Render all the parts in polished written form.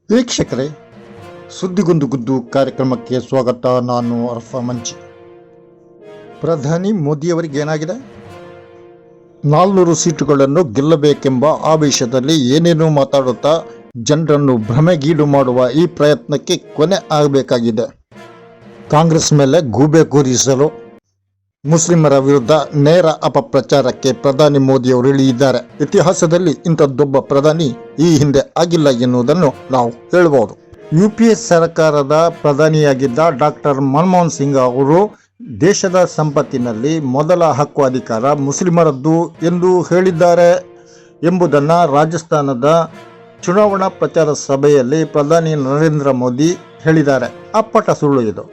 ವೀಕ್ಷಕರೇ, ಸುದ್ದಿಗೊಂದು ಗುದ್ದು ಕಾರ್ಯಕ್ರಮಕ್ಕೆ ಸ್ವಾಗತ. ನಾನು ಅರ್ಫಾ ಮಂಚಿ. ಪ್ರಧಾನಿ ಮೋದಿಯವರಿಗೆ ಏನಾಗಿದೆ? 400 ಸೀಟುಗಳನ್ನು ಗೆಲ್ಲಬೇಕೆಂಬ ಆವೇಶದಲ್ಲಿ ಏನೇನೋ ಮಾತಾಡುತ್ತಾ ಜನರನ್ನು ಭ್ರಮೆಗೀಡು ಮಾಡುವ ಈ ಪ್ರಯತ್ನಕ್ಕೆ ಕೊನೆ ಆಗಬೇಕಾಗಿದೆ. ಕಾಂಗ್ರೆಸ್ ಮೇಲೆ ಗೂಬೆ ಕೂರಿಸಲು ಮುಸ್ಲಿಮರ ವಿರುದ್ಧ ನೇರ ಅಪಪ್ರಚಾರಕ್ಕೆ ಪ್ರಧಾನಿ ಮೋದಿಯವರು ಇಳಿದಿದ್ದಾರೆ. ಇತಿಹಾಸದಲ್ಲಿ ಇಂಥದ್ದೊಬ್ಬ ಪ್ರಧಾನಿ ಈ ಹಿಂದೆ ಆಗಿಲ್ಲ ಎನ್ನುವುದನ್ನು ನಾವು ಹೇಳಬಹುದು. UPA ಸರ್ಕಾರದ ಪ್ರಧಾನಿಯಾಗಿದ್ದ ಡಾಕ್ಟರ್ ಮನಮೋಹನ್ ಸಿಂಗ್ ಅವರು ದೇಶದ ಸಂಪತ್ತಿನಲ್ಲಿ ಮೊದಲ ಹಕ್ಕು ಅಧಿಕಾರ ಮುಸ್ಲಿಮರದ್ದು ಎಂದು ಹೇಳಿದ್ದಾರೆ ಎಂಬುದನ್ನು ರಾಜಸ್ಥಾನದ ಚುನಾವಣಾ ಪ್ರಚಾರ ಸಭೆಯಲ್ಲಿ ಪ್ರಧಾನಿ ನರೇಂದ್ರ ಮೋದಿ ಹೇಳಿದ್ದಾರೆ. ಅಪ್ಪಟ ಸುಳ್ಳು ಇದು.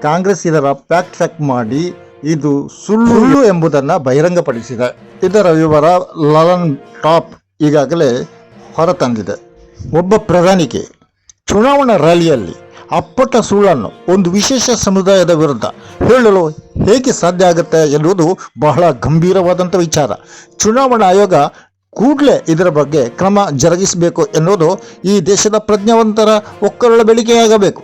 ಕಾಂಗ್ರೆಸ್ ಇದರ ಫ್ಯಾಕ್ಟ್ ಚೆಕ್ ಮಾಡಿ ಇದು ಸುಳ್ಳು ಎಂಬುದನ್ನು ಬಹಿರಂಗಪಡಿಸಿದೆ. ಇದರ ವಿವರ ಲಲನ್ ಟಾಪ್ ಈಗಾಗಲೇ ಹೊರತಂದಿದೆ. ಒಬ್ಬ ಪ್ರಧಾನಿಗೆ ಚುನಾವಣಾ ರ್ಯಾಲಿಯಲ್ಲಿ ಅಪ್ಪಟ ಸುಳ್ಳನ್ನು ಒಂದು ವಿಶೇಷ ಸಮುದಾಯದ ವಿರುದ್ಧ ಹೇಳಲು ಹೇಗೆ ಸಾಧ್ಯ ಆಗುತ್ತೆ ಎನ್ನುವುದು ಬಹಳ ಗಂಭೀರವಾದಂಥ ವಿಚಾರ. ಚುನಾವಣಾ ಆಯೋಗ ಕೂಡಲೇ ಇದರ ಬಗ್ಗೆ ಕ್ರಮ ಜರುಗಿಸಬೇಕು ಎನ್ನುವುದು ಈ ದೇಶದ ಪ್ರಜ್ಞಾವಂತರ ಒಕ್ಕರಳ ಬೇಡಿಕೆಯಾಗಬೇಕು.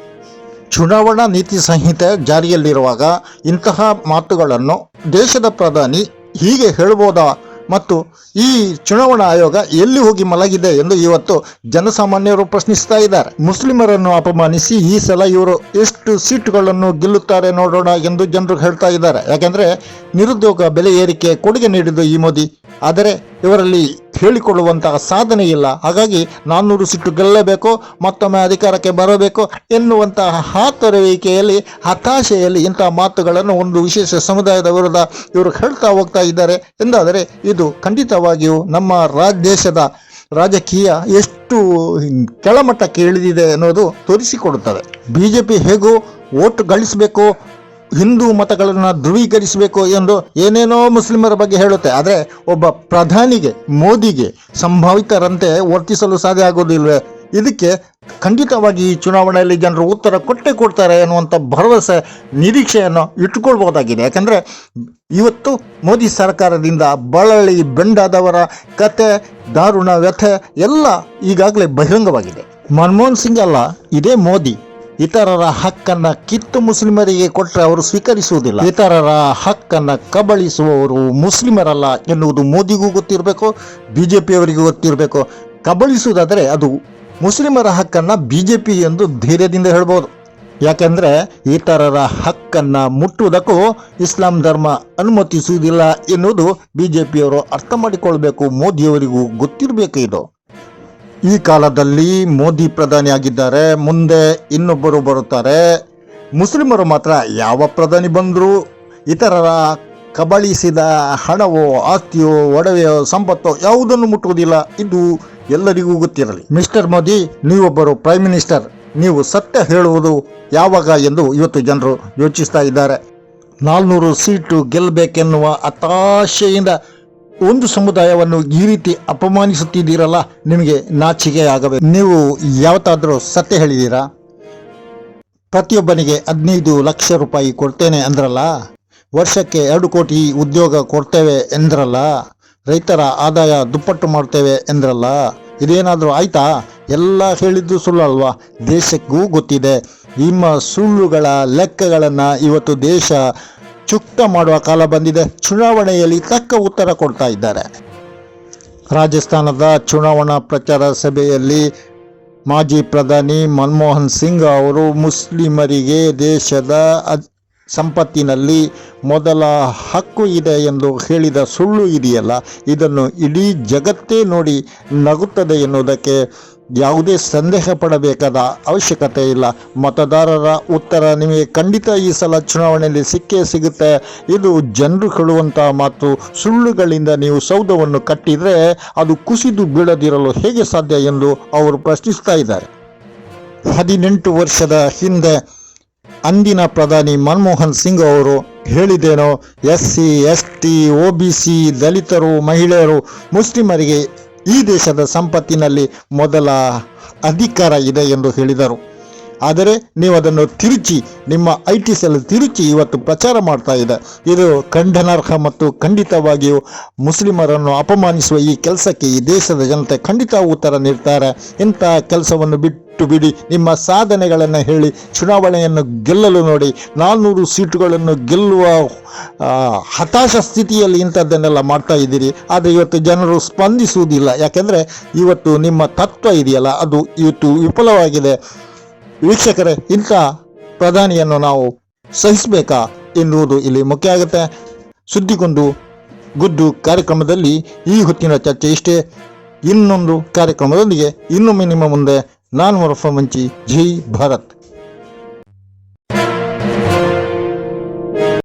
ಚುನಾವಣಾ ನೀತಿ ಸಂಹಿತೆ ಜಾರಿಯಲ್ಲಿರುವಾಗ ಇಂತಹ ಮಾತುಗಳನ್ನು ದೇಶದ ಪ್ರಧಾನಿ ಹೀಗೆ ಹೇಳಬಹುದಾ? ಮತ್ತು ಈ ಚುನಾವಣಾ ಆಯೋಗ ಎಲ್ಲಿ ಹೋಗಿ ಮಲಗಿದೆ ಎಂದು ಇವತ್ತು ಜನಸಾಮಾನ್ಯರು ಪ್ರಶ್ನಿಸ್ತಾ ಇದ್ದಾರೆ. ಮುಸ್ಲಿಮರನ್ನು ಅಪಮಾನಿಸಿ ಈ ಸಲ ಇವರು ಎಷ್ಟು ಸೀಟುಗಳನ್ನು ಗೆಲ್ಲುತ್ತಾರೆ ನೋಡೋಣ ಎಂದು ಜನರು ಹೇಳ್ತಾ ಇದ್ದಾರೆ. ಯಾಕೆಂದರೆ ನಿರುದ್ಯೋಗ ಬೆಲೆ ಏರಿಕೆ ಕೊಡುಗೆ ನೀಡಿದ್ದು ಈ ಮೋದಿ, ಆದರೆ ಇವರಲ್ಲಿ ಹೇಳಿಕೊಳ್ಳುವಂತಹ ಸಾಧನೆ ಇಲ್ಲ. ಹಾಗಾಗಿ 400 ಸೀಟು ಗೆಲ್ಲಬೇಕು, ಮತ್ತೊಮ್ಮೆ ಅಧಿಕಾರಕ್ಕೆ ಬರಬೇಕು ಎನ್ನುವಂತಹ ಹಾತೊರೆಯುವಿಕೆಯಲ್ಲಿ, ಹತಾಶೆಯಲ್ಲಿ ಇಂತಹ ಮಾತುಗಳನ್ನು ಒಂದು ವಿಶೇಷ ಸಮುದಾಯದ ವಿರುದ್ಧ ಇವರು ಹೇಳ್ತಾ ಹೋಗ್ತಾ ಇದ್ದಾರೆ ಎಂದಾದರೆ ಇದು ಖಂಡಿತವಾಗಿಯೂ ನಮ್ಮ ದೇಶದ ರಾಜಕೀಯ ಎಷ್ಟು ಕೆಳಮಟ್ಟಕ್ಕೆ ಇಳಿದಿದೆ ಅನ್ನೋದು ತೋರಿಸಿಕೊಡುತ್ತದೆ. BJP ಹೇಗೂ ಓಟ್ ಗಳಿಸಬೇಕು, ಹಿಂದೂ ಮತಗಳನ್ನು ಧ್ರುವೀಕರಿಸಬೇಕು ಎಂದು ಏನೇನೋ ಮುಸ್ಲಿಮರ ಬಗ್ಗೆ ಹೇಳುತ್ತೆ. ಆದರೆ ಒಬ್ಬ ಪ್ರಧಾನಿಗೆ, ಮೋದಿಗೆ ಸಂಭಾವಿತರಂತೆ ವರ್ತಿಸಲು ಸಾಧ್ಯ ಆಗೋದಿಲ್ವೇ? ಇದಕ್ಕೆ ಖಂಡಿತವಾಗಿ ಈ ಚುನಾವಣೆಯಲ್ಲಿ ಜನರು ಉತ್ತರ ಕೊಟ್ಟೇ ಕೊಡ್ತಾರೆ ಎನ್ನುವಂಥ ಭರವಸೆ, ನಿರೀಕ್ಷೆಯನ್ನು ಇಟ್ಟುಕೊಳ್ಬಹುದಾಗಿದೆ. ಯಾಕಂದರೆ ಇವತ್ತು ಮೋದಿ ಸರ್ಕಾರದಿಂದ ಬಳಲಿ ಬೆಂಡಾದವರ ಕತೆ, ದಾರುಣ ವ್ಯಥೆ ಎಲ್ಲ ಈಗಾಗಲೇ ಬಹಿರಂಗವಾಗಿದೆ. ಮನಮೋಹನ್ ಸಿಂಗ್ ಅಲ್ಲ, ಇದೇ ಮೋದಿ ಇತರರ ಹಕ್ಕನ್ನು ಕಿತ್ತು ಮುಸ್ಲಿಮರಿಗೆ ಕೊಟ್ಟರೆ ಅವರು ಸ್ವೀಕರಿಸುವುದಿಲ್ಲ. ಇತರರ ಹಕ್ಕನ್ನು ಕಬಳಿಸುವವರು ಮುಸ್ಲಿಮರಲ್ಲ ಎನ್ನುವುದು ಮೋದಿಗೂ ಗೊತ್ತಿರಬೇಕು, BJPಯವರಿಗೂ ಗೊತ್ತಿರಬೇಕು. ಕಬಳಿಸುವುದಾದರೆ ಅದು ಮುಸ್ಲಿಮರ ಹಕ್ಕನ್ನು BJP ಎಂದು ಧೈರ್ಯದಿಂದ ಹೇಳ್ಬೋದು. ಯಾಕೆಂದರೆ ಇತರರ ಹಕ್ಕನ್ನು ಮುಟ್ಟುವುದಕ್ಕೂ ಇಸ್ಲಾಂ ಧರ್ಮ ಅನುಮತಿಸುವುದಿಲ್ಲ ಎನ್ನುವುದು BJPಯವರು ಅರ್ಥ ಮಾಡಿಕೊಳ್ಬೇಕು. ಮೋದಿಯವರಿಗೂ ಗೊತ್ತಿರಬೇಕು ಇದು. ಈ ಕಾಲದಲ್ಲಿ ಮೋದಿ ಪ್ರಧಾನಿಯಾಗಿದ್ದಾರೆ, ಮುಂದೆ ಇನ್ನೊಬ್ಬರು ಬರುತ್ತಾರೆ. ಮುಸ್ಲಿಮರು ಮಾತ್ರ ಯಾವ ಪ್ರಧಾನಿ ಬಂದರೂ ಇತರರ ಕಬಳಿಸಿದ ಹಣವೋ, ಆಸ್ತಿಯೋ, ಒಡವೆಯೋ, ಸಂಪತ್ತೋ ಯಾವುದನ್ನು ಮುಟ್ಟುವುದಿಲ್ಲ. ಇದು ಎಲ್ಲರಿಗೂ ಗೊತ್ತಿರಲಿ. ಮಿಸ್ಟರ್ ಮೋದಿ, ನೀವೊಬ್ಬರು ಪ್ರೈಮ್ ಮಿನಿಸ್ಟರ್, ನೀವು ಸತ್ಯ ಹೇಳುವುದು ಯಾವಾಗ ಎಂದು ಇವತ್ತು ಜನರು ಯೋಚಿಸ್ತಾ ಇದ್ದಾರೆ. 400 ಸೀಟು ಗೆಲ್ಲಬೇಕೆನ್ನುವ ಹತಾಶೆಯಿಂದ ಒಂದು ಸಮುದಾಯವನ್ನು ಈ ರೀತಿ ಅಪಮಾನಿಸುತ್ತಿದ್ದೀರಲ್ಲ, ನಿಮಗೆ ನಾಚಿಕೆ ಆಗಬೇಕು. ನೀವು ಯಾವತ್ತಾದರೂ ಸತ್ಯ ಹೇಳಿದ್ದೀರಾ? ಪ್ರತಿಯೊಬ್ಬನಿಗೆ 15 ಲಕ್ಷ ರೂಪಾಯಿ ಕೊಡ್ತೇನೆ ಅಂದ್ರಲ್ಲ, ವರ್ಷಕ್ಕೆ 2 ಕೋಟಿ ಉದ್ಯೋಗ ಕೊಡ್ತೇವೆ ಎಂದ್ರಲ್ಲ, ರೈತರ ಆದಾಯ ದುಪ್ಪಟ್ಟು ಮಾಡ್ತೇವೆ ಎಂದ್ರಲ್ಲ, ಇದೇನಾದರೂ ಆಯ್ತಾ? ಎಲ್ಲ ಹೇಳಿದ್ದು ಸುಳ್ಳಲ್ವಾ? ದೇಶಕ್ಕೂ ಗೊತ್ತಿದೆ. ನಿಮ್ಮ ಸುಳ್ಳುಗಳ ಲೆಕ್ಕಗಳನ್ನು ಇವತ್ತು ದೇಶ ಚುಕ್ತ ಮಾಡುವ ಕಾಲ ಬಂದಿದೆ. ಚುನಾವಣೆಯಲ್ಲಿ ತಕ್ಕ ಉತ್ತರ ಕೊಡ್ತಾ ಇದ್ದಾರೆ. ರಾಜಸ್ಥಾನದ ಚುನಾವಣಾ ಪ್ರಚಾರ ಸಭೆಯಲ್ಲಿ ಮಾಜಿ ಪ್ರಧಾನಿ ಮನಮೋಹನ್ ಸಿಂಗ್ ಅವರು ಮುಸ್ಲಿಮರಿಗೆ ದೇಶದ ಸಂಪತ್ತಿನಲ್ಲಿ ಮೊದಲ ಹಕ್ಕು ಇದೆ ಎಂದು ಹೇಳಿದ ಸುಳ್ಳು ಇದೆಯಲ್ಲ, ಇದನ್ನು ಇಡೀ ಜಗತ್ತೇ ನೋಡಿ ನಗುತ್ತದೆ ಎನ್ನುವುದಕ್ಕೆ ಯಾವುದೇ ಸಂದೇಹ ಪಡಬೇಕಾದ ಅವಶ್ಯಕತೆ ಇಲ್ಲ. ಮತದಾರರ ಉತ್ತರ ನಿಮಗೆ ಖಂಡಿತ ಈ ಸಲ ಚುನಾವಣೆಯಲ್ಲಿ ಸಿಕ್ಕೇ ಸಿಗುತ್ತೆ. ಇದು ಜನರು ಹೇಳುವಂಥ ಮಾತು. ಸುಳ್ಳುಗಳಿಂದ ನೀವು ಸೌಧವನ್ನು ಕಟ್ಟಿದರೆ ಅದು ಕುಸಿದು ಬೀಳದಿರಲು ಹೇಗೆ ಸಾಧ್ಯ ಎಂದು ಅವರು ಪ್ರಶ್ನಿಸ್ತಾ ಇದ್ದಾರೆ. 18 ವರ್ಷದ ಹಿಂದೆ ಅಂದಿನ ಪ್ರಧಾನಿ ಮನಮೋಹನ್ ಸಿಂಗ್ ಅವರು ಹೇಳಿದೇನೋ, SC, ST, OBC, ದಲಿತರು, ಮಹಿಳೆಯರು, ಮುಸ್ಲಿಮರಿಗೆ ಈ ದೇಶದ ಸಂಪತ್ತಿನಲ್ಲಿ ಮೊದಲ ಅಧಿಕಾರ ಇದೆ ಎಂದು ಹೇಳಿದರು. ಆದರೆ ನೀವು ಅದನ್ನು ತಿರುಚಿ ನಿಮ್ಮ IT ಸೆಲ್ ತಿರುಚಿ ಇವತ್ತು ಪ್ರಚಾರ ಮಾಡ್ತಾ ಇದೆ. ಇದು ಖಂಡನಾರ್ಹ ಮತ್ತು ಖಂಡಿತವಾಗಿಯೂ ಮುಸ್ಲಿಮರನ್ನು ಅಪಮಾನಿಸುವ ಈ ಕೆಲಸಕ್ಕೆ ಈ ದೇಶದ ಜನತೆ ಖಂಡಿತ ಉತ್ತರ ನೀಡ್ತಾರೆ. ಇಂಥ ಕೆಲಸವನ್ನು ಬಿಟ್ಟು ಬಿಡಿ, ನಿಮ್ಮ ಸಾಧನೆಗಳನ್ನು ಹೇಳಿ ಚುನಾವಣೆಯನ್ನು ಗೆಲ್ಲಲು ನೋಡಿ. 400 ಸೀಟುಗಳನ್ನು ಗೆಲ್ಲುವ ಹತಾಶ ಸ್ಥಿತಿಯಲ್ಲಿ ಇಂಥದ್ದನ್ನೆಲ್ಲ ಮಾಡ್ತಾ ಇದ್ದೀರಿ. ಆದರೆ ಇವತ್ತು ಜನರು ಸ್ಪಂದಿಸುವುದಿಲ್ಲ. ಯಾಕೆಂದರೆ ಇವತ್ತು ನಿಮ್ಮ ತತ್ವ ಇದೆಯಲ್ಲ, ಅದು ಇವತ್ತು ವಿಫಲವಾಗಿದೆ. ವೀಕ್ಷಕರೇ, ಇಂಥ ಪ್ರಧಾನಿಯನ್ನು ನಾವು ಸಹಿಸಬೇಕಾ ಎನ್ನುವುದು ಇಲ್ಲಿ ಮುಖ್ಯ ಆಗುತ್ತೆ. ಸುದ್ದಿಗೊಂದು ಗುದ್ದು ಕಾರ್ಯಕ್ರಮದಲ್ಲಿ ಈ ಹೊತ್ತಿನ ಚರ್ಚೆ ಇಷ್ಟೇ. ಇನ್ನೊಂದು ಕಾರ್ಯಕ್ರಮದೊಂದಿಗೆ ಇನ್ನೊಮ್ಮೆ ನಿಮ್ಮ ಮುಂದೆ ನಾನು ಅರ್ಫ ಮಂಚಿ. ಜೈ ಭಾರತ್.